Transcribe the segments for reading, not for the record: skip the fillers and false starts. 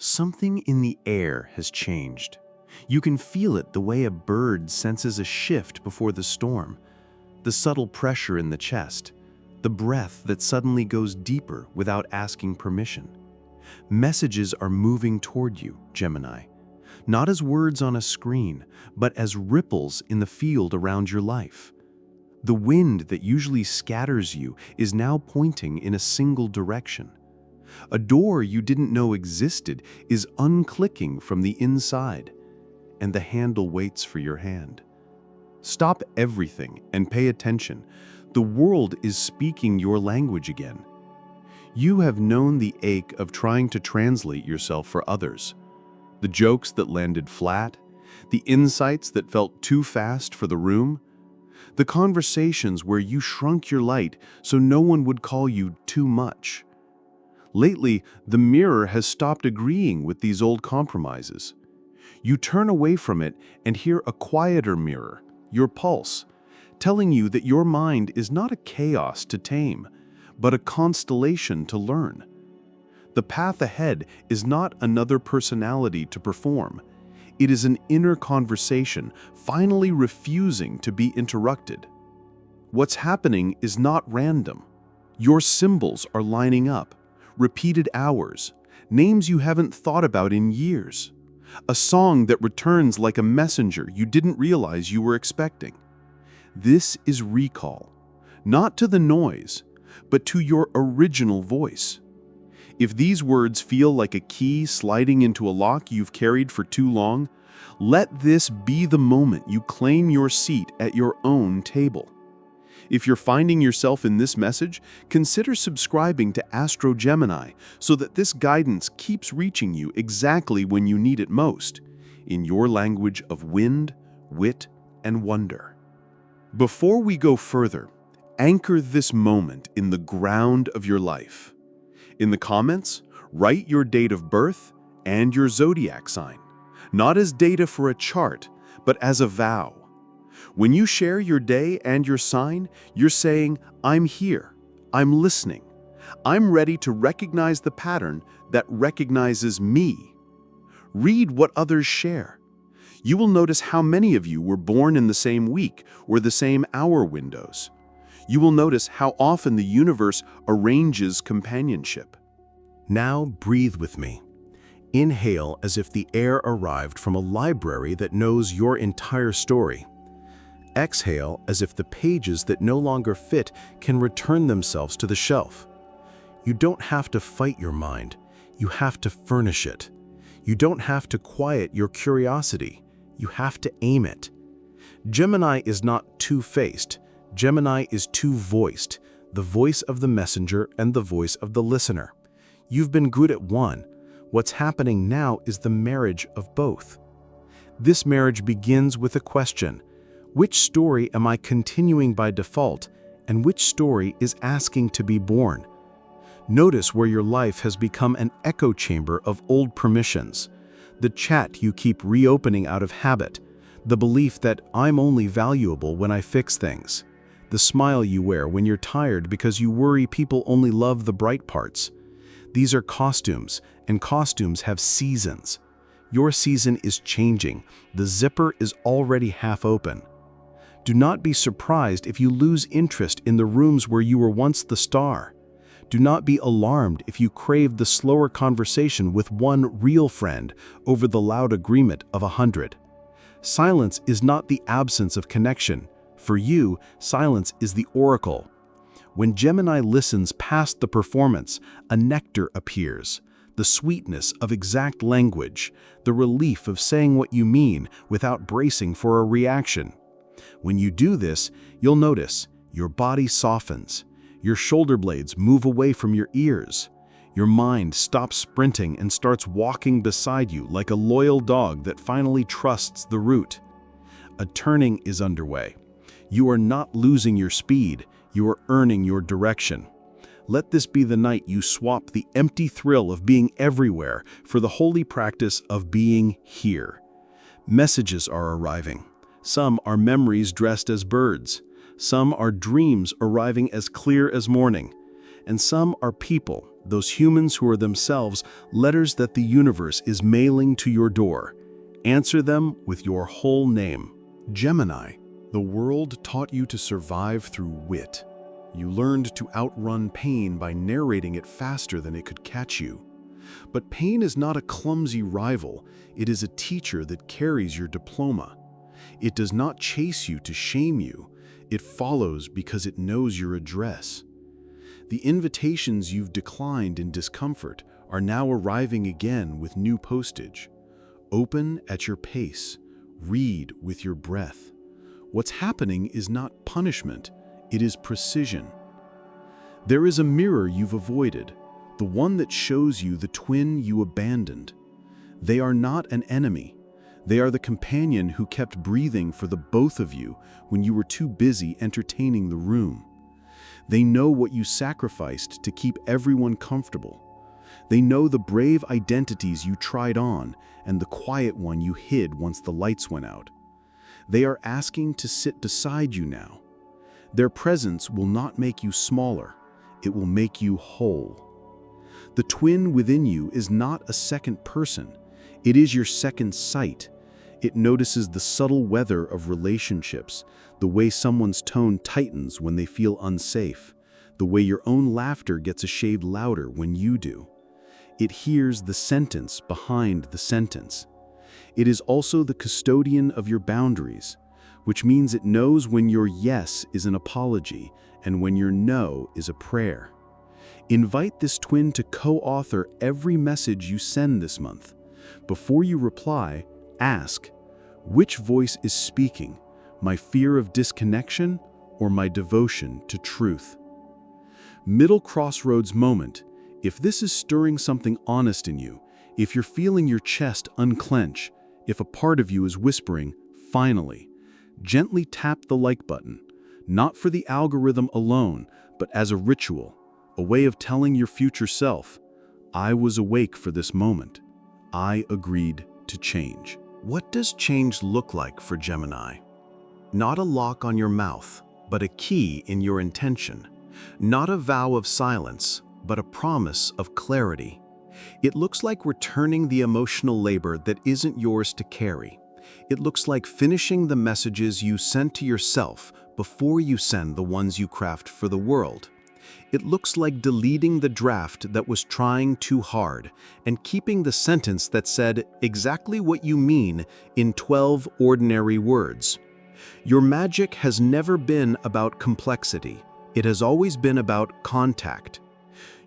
something in the air has changed. You can feel it the way a bird senses a shift before the storm, the subtle pressure in the chest, the breath that suddenly goes deeper without asking permission. Messages are moving toward you, Gemini, not as words on a screen, but as ripples in the field around your life. The wind that usually scatters you is now pointing in a single direction. A door you didn't know existed is unclicking from the inside, and the handle waits for your hand. Stop everything and pay attention. The world is speaking your language again. You have known the ache of trying to translate yourself for others. The jokes that landed flat, the insights that felt too fast for the room, the conversations where you shrunk your light so no one would call you too much. Lately, the mirror has stopped agreeing with these old compromises. You turn away from it and hear a quieter mirror, your pulse, telling you that your mind is not a chaos to tame, but a constellation to learn. The path ahead is not another personality to perform. It is an inner conversation finally refusing to be interrupted. What's happening is not random. Your symbols are lining up, repeated hours, names you haven't thought about in years, a song that returns like a messenger you didn't realize you were expecting. This is recall, not to the noise, but to your original voice. If these words feel like a key sliding into a lock you've carried for too long, let this be the moment you claim your seat at your own table. If you're finding yourself in this message, consider subscribing to Gemini so that this guidance keeps reaching you exactly when you need it most, in your language of wind, wit, and wonder. Before we go further, anchor this moment in the ground of your life. In the comments, write your date of birth and your zodiac sign, not as data for a chart, but as a vow. When you share your day and your sign, you're saying, I'm here, I'm listening, I'm ready to recognize the pattern that recognizes me. Read what others share. You will notice how many of you were born in the same week or the same hour windows. You will notice how often the universe arranges companionship. Now breathe with me. Inhale as if the air arrived from a library that knows your entire story. Exhale as if the pages that no longer fit can return themselves to the shelf. You don't have to fight your mind. You have to furnish it. You don't have to quiet your curiosity. You have to aim it. Gemini is not two-faced. Gemini is two-voiced, the voice of the messenger and the voice of the listener. You've been good at one. What's happening now is the marriage of both. This marriage begins with a question. Which story am I continuing by default, and which story is asking to be born? Notice where your life has become an echo chamber of old permissions. The chat you keep reopening out of habit, the belief that I'm only valuable when I fix things, the smile you wear when you're tired because you worry people only love the bright parts. These are costumes, and costumes have seasons. Your season is changing. The zipper is already half open. Do not be surprised if you lose interest in the rooms where you were once the star. Do not be alarmed if you crave the slower conversation with one real friend over the loud agreement of 100. Silence is not the absence of connection. For you, silence is the oracle. When Gemini listens past the performance, a nectar appears, the sweetness of exact language, the relief of saying what you mean without bracing for a reaction. When you do this, you'll notice your body softens, your shoulder blades move away from your ears, your mind stops sprinting and starts walking beside you like a loyal dog that finally trusts the route. A turning is underway. You are not losing your speed, you are earning your direction. Let this be the night you swap the empty thrill of being everywhere for the holy practice of being here. Messages are arriving. Some are memories dressed as birds. Some are dreams arriving as clear as morning. And some are people those humans who are themselves letters that the universe is mailing to your door. Answer them with your whole name. Gemini, the world taught you to survive through wit. You learned to outrun pain by narrating it faster than it could catch you. But pain is not a clumsy rival, it is a teacher that carries your diploma. It does not chase you to shame you, it follows because it knows your address. The invitations you've declined in discomfort are now arriving again with new postage. Open at your pace, read with your breath. What's happening is not punishment, it is precision. There is a mirror you've avoided, the one that shows you the twin you abandoned. They are not an enemy. They are the companion who kept breathing for the both of you when you were too busy entertaining the room. They know what you sacrificed to keep everyone comfortable. They know the brave identities you tried on and the quiet one you hid once the lights went out. They are asking to sit beside you now. Their presence will not make you smaller, it will make you whole. The twin within you is not a second person, it is your second sight. It notices the subtle weather of relationships, the way someone's tone tightens when they feel unsafe, the way your own laughter gets a shade louder when you do. It hears the sentence behind the sentence. It is also the custodian of your boundaries, which means it knows when your yes is an apology and when your no is a prayer. Invite this twin to co-author every message you send this month. Before you reply, ask, which voice is speaking, my fear of disconnection or my devotion to truth? Middle crossroads moment. If this is stirring something honest in you, if you're feeling your chest unclench, if a part of you is whispering, finally, gently tap the like button, not for the algorithm alone, but as a ritual, a way of telling your future self, I was awake for this moment. I agreed to change. What does change look like for Gemini? Not a lock on your mouth, but a key in your intention. Not a vow of silence, but a promise of clarity. It looks like returning the emotional labor that isn't yours to carry. It looks like finishing the messages you sent to yourself before you send the ones you craft for the world. It looks like deleting the draft that was trying too hard and keeping the sentence that said exactly what you mean in 12 ordinary words. Your magic has never been about complexity. It has always been about contact.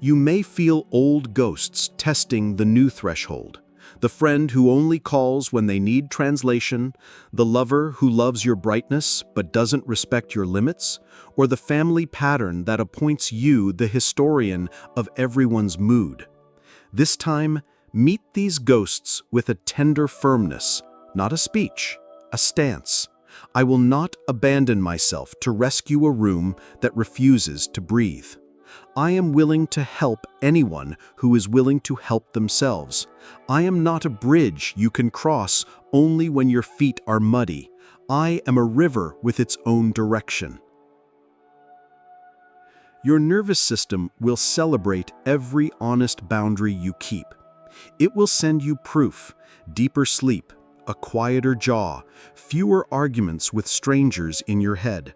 You may feel old ghosts testing the new threshold. The friend who only calls when they need translation, the lover who loves your brightness but doesn't respect your limits, or the family pattern that appoints you the historian of everyone's mood. This time, meet these ghosts with a tender firmness, not a speech, a stance. I will not abandon myself to rescue a room that refuses to breathe. I am willing to help anyone who is willing to help themselves. I am not a bridge you can cross only when your feet are muddy. I am a river with its own direction. Your nervous system will celebrate every honest boundary you keep. It will send you proof, deeper sleep, a quieter jaw, fewer arguments with strangers in your head.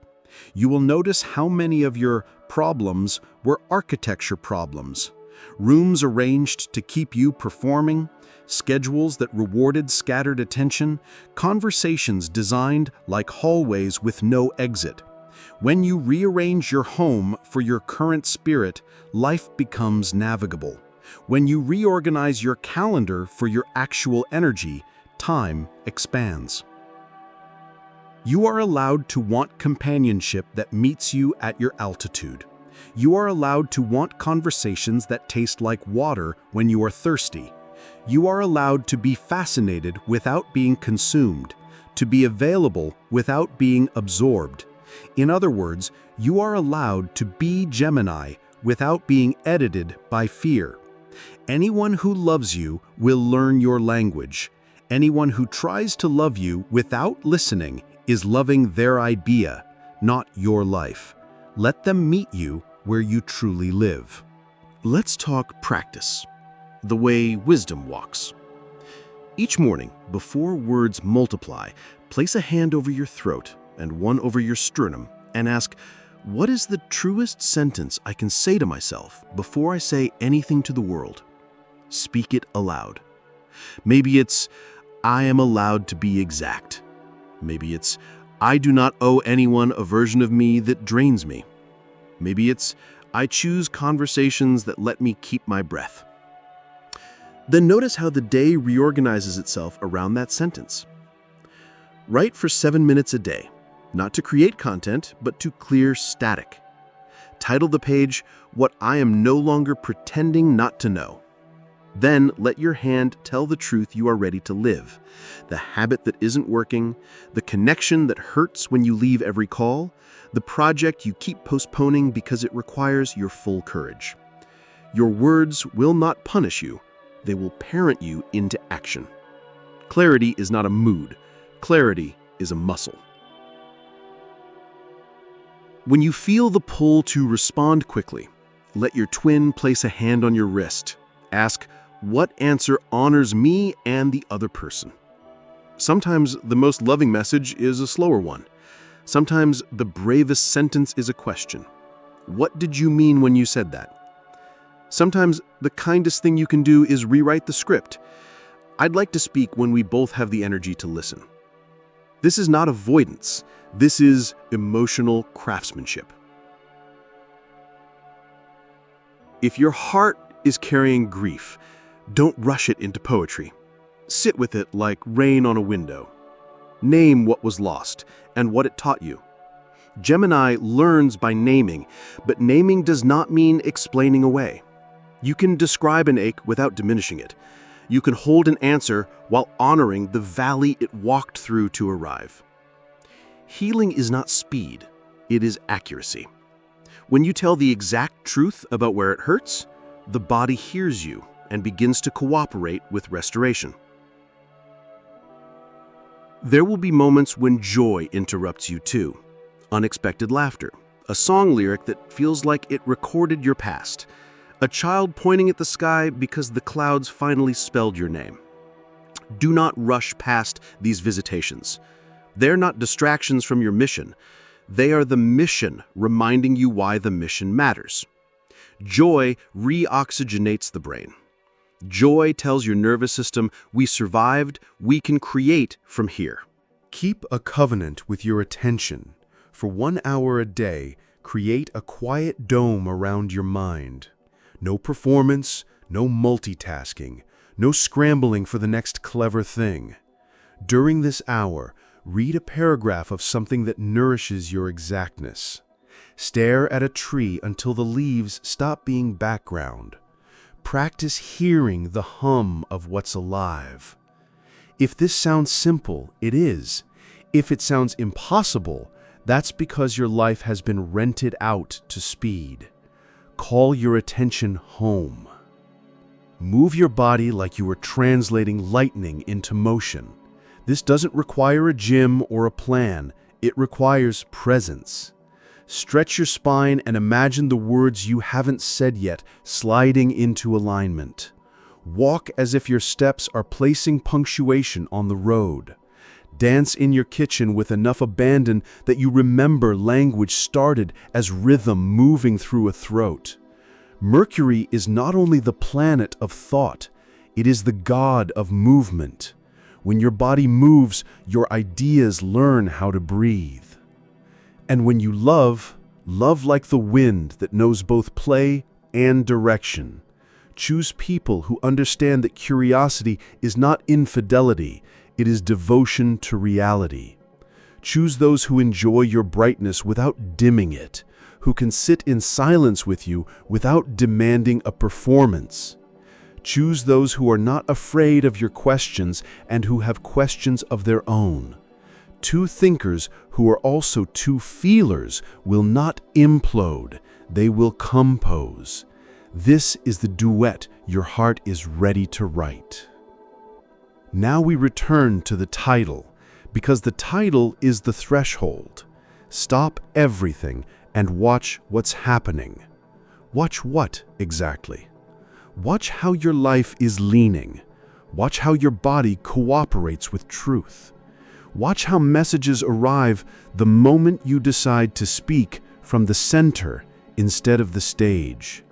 You will notice how many of your problems were architecture problems. Rooms arranged to keep you performing, schedules that rewarded scattered attention, conversations designed like hallways with no exit. When you rearrange your home for your current spirit, life becomes navigable. When you reorganize your calendar for your actual energy, time expands. You are allowed to want companionship that meets you at your altitude. You are allowed to want conversations that taste like water when you are thirsty. You are allowed to be fascinated without being consumed, to be available without being absorbed. In other words, you are allowed to be Gemini without being edited by fear. Anyone who loves you will learn your language. Anyone who tries to love you without listening is loving their idea, not your life. Let them meet you where you truly live. Let's talk practice, the way wisdom walks. Each morning, before words multiply, place a hand over your throat and one over your sternum and ask, what is the truest sentence I can say to myself before I say anything to the world? Speak it aloud. Maybe it's, I am allowed to be exact. Maybe it's, I do not owe anyone a version of me that drains me. Maybe it's, I choose conversations that let me keep my breath. Then notice how the day reorganizes itself around that sentence. Write for 7 minutes a day, not to create content, but to clear static. Title the page, What I Am No Longer Pretending Not to Know. Then let your hand tell the truth you are ready to live, the habit that isn't working, the connection that hurts when you leave every call, the project you keep postponing because it requires your full courage. Your words will not punish you, they will parent you into action. Clarity is not a mood, clarity is a muscle. When you feel the pull to respond quickly, let your twin place a hand on your wrist. Ask, what answer honors me and the other person? Sometimes the most loving message is a slower one. Sometimes the bravest sentence is a question. What did you mean when you said that? Sometimes the kindest thing you can do is rewrite the script. I'd like to speak when we both have the energy to listen. This is not avoidance. This is emotional craftsmanship. If your heart is carrying grief, don't rush it into poetry. Sit with it like rain on a window. Name what was lost and what it taught you. Gemini learns by naming, but naming does not mean explaining away. You can describe an ache without diminishing it. You can hold an answer while honoring the valley it walked through to arrive. Healing is not speed, it is accuracy. When you tell the exact truth about where it hurts, the body hears you and begins to cooperate with restoration. There will be moments when joy interrupts you too. Unexpected laughter, a song lyric that feels like it recorded your past, a child pointing at the sky because the clouds finally spelled your name. Do not rush past these visitations. They're not distractions from your mission. They are the mission reminding you why the mission matters. Joy reoxygenates the brain. Joy tells your nervous system, we survived, we can create from here. Keep a covenant with your attention. For 1 hour a day, create a quiet dome around your mind. No performance, no multitasking, no scrambling for the next clever thing. During this hour, read a paragraph of something that nourishes your exactness. Stare at a tree until the leaves stop being background. Practice hearing the hum of what's alive. If this sounds simple, it is. If it sounds impossible, that's because your life has been rented out to speed. Call your attention home. Move your body like you are translating lightning into motion. This doesn't require a gym or a plan. It requires presence. Stretch your spine and imagine the words you haven't said yet sliding into alignment. Walk as if your steps are placing punctuation on the road. Dance in your kitchen with enough abandon that you remember language started as rhythm moving through a throat. Mercury is not only the planet of thought, it is the god of movement. When your body moves, your ideas learn how to breathe. And when you love, love like the wind that knows both play and direction. Choose people who understand that curiosity is not infidelity, it is devotion to reality. Choose those who enjoy your brightness without dimming it, who can sit in silence with you without demanding a performance. Choose those who are not afraid of your questions and who have questions of their own. Two thinkers who are also two feelers will not implode, they will compose. This is the duet your heart is ready to write. Now we return to the title, because the title is the threshold. Stop everything and watch what's happening. Watch what exactly? Watch how your life is leaning. Watch how your body cooperates with truth. Watch how messages arrive the moment you decide to speak from the center instead of the stage.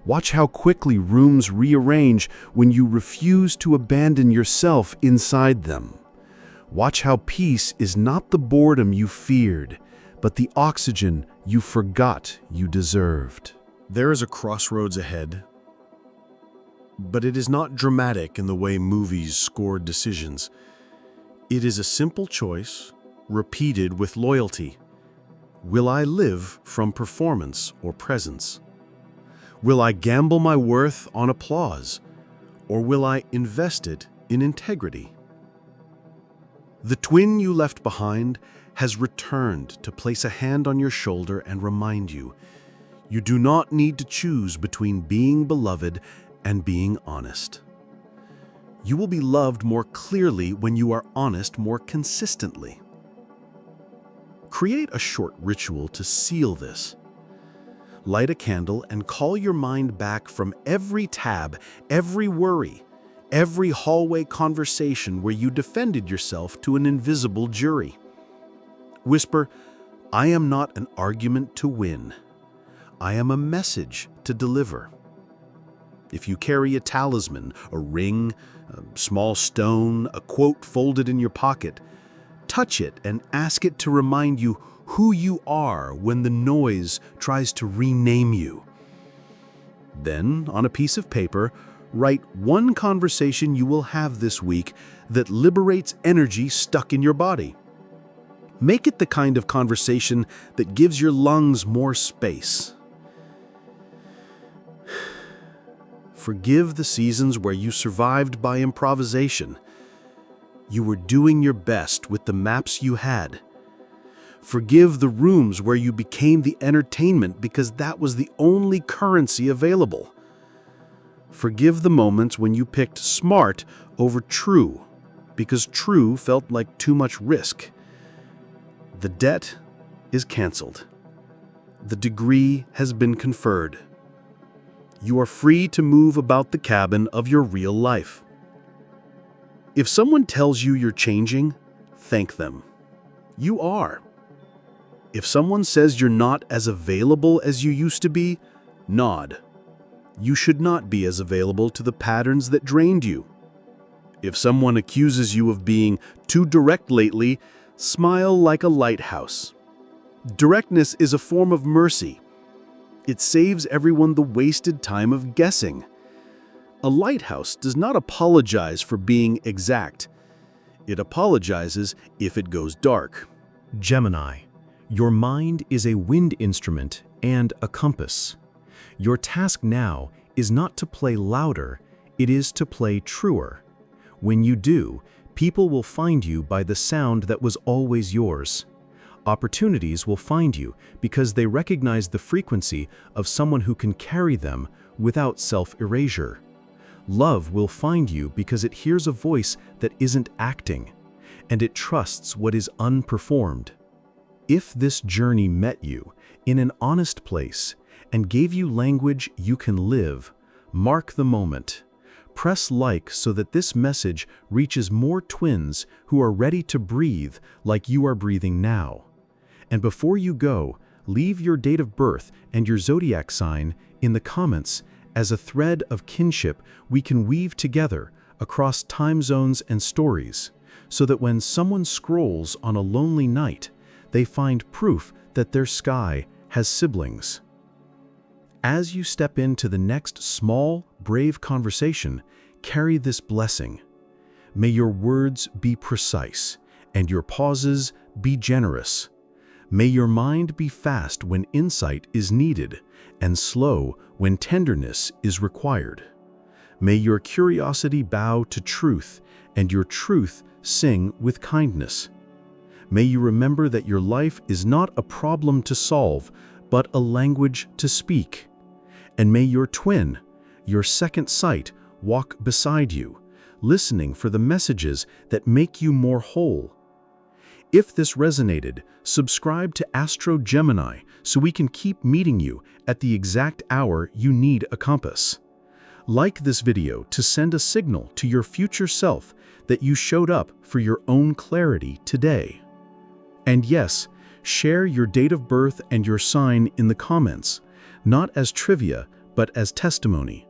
Watch how quickly rooms rearrange when you refuse to abandon yourself inside them. Watch how peace is not the boredom you feared, but the oxygen you forgot you deserved. There is a crossroads ahead, but it is not dramatic in the way movies score decisions. It is a simple choice, repeated with loyalty. Will I live from performance or presence? Will I gamble my worth on applause, or will I invest it in integrity? The twin you left behind has returned to place a hand on your shoulder and remind you, you do not need to choose between being beloved and being honest. You will be loved more clearly when you are honest more consistently. Create a short ritual to seal this. Light a candle and call your mind back from every tab, every worry, every hallway conversation where you defended yourself to an invisible jury. Whisper, I am not an argument to win. I am a message to deliver. If you carry a talisman, a ring, a small stone, a quote folded in your pocket, touch it and ask it to remind you who you are when the noise tries to rename you. Then, on a piece of paper, write one conversation you will have this week that liberates energy stuck in your body. Make it the kind of conversation that gives your lungs more space. Forgive the seasons where you survived by improvisation. You were doing your best with the maps you had. Forgive the rooms where you became the entertainment because that was the only currency available. Forgive the moments when you picked smart over true because true felt like too much risk. The debt is canceled. The degree has been conferred. You are free to move about the cabin of your real life. If someone tells you you're changing, thank them. You are. If someone says you're not as available as you used to be, nod. You should not be as available to the patterns that drained you. If someone accuses you of being too direct lately, smile like a lighthouse. Directness is a form of mercy. It saves everyone the wasted time of guessing. A lighthouse does not apologize for being exact. It apologizes if it goes dark. Gemini, your mind is a wind instrument and a compass. Your task now is not to play louder, it is to play truer. When you do, people will find you by the sound that was always yours. Opportunities will find you because they recognize the frequency of someone who can carry them without self-erasure. Love will find you because it hears a voice that isn't acting, and it trusts what is unperformed. If this journey met you in an honest place and gave you language you can live, mark the moment. Press like so that this message reaches more twins who are ready to breathe like you are breathing now. And before you go, leave your date of birth and your zodiac sign in the comments as a thread of kinship we can weave together across time zones and stories, so that when someone scrolls on a lonely night, they find proof that their sky has siblings. As you step into the next small, brave conversation, carry this blessing. May your words be precise and your pauses be generous. May your mind be fast when insight is needed and slow when tenderness is required. May your curiosity bow to truth and your truth sing with kindness. May you remember that your life is not a problem to solve, but a language to speak. And may your twin, your second sight, walk beside you, listening for the messages that make you more whole. If this resonated, subscribe to Astro Gemini so we can keep meeting you at the exact hour you need a compass. Like this video to send a signal to your future self that you showed up for your own clarity today. And yes, share your date of birth and your sign in the comments, not as trivia, but as testimony.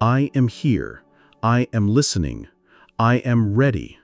I am here. I am listening. I am ready.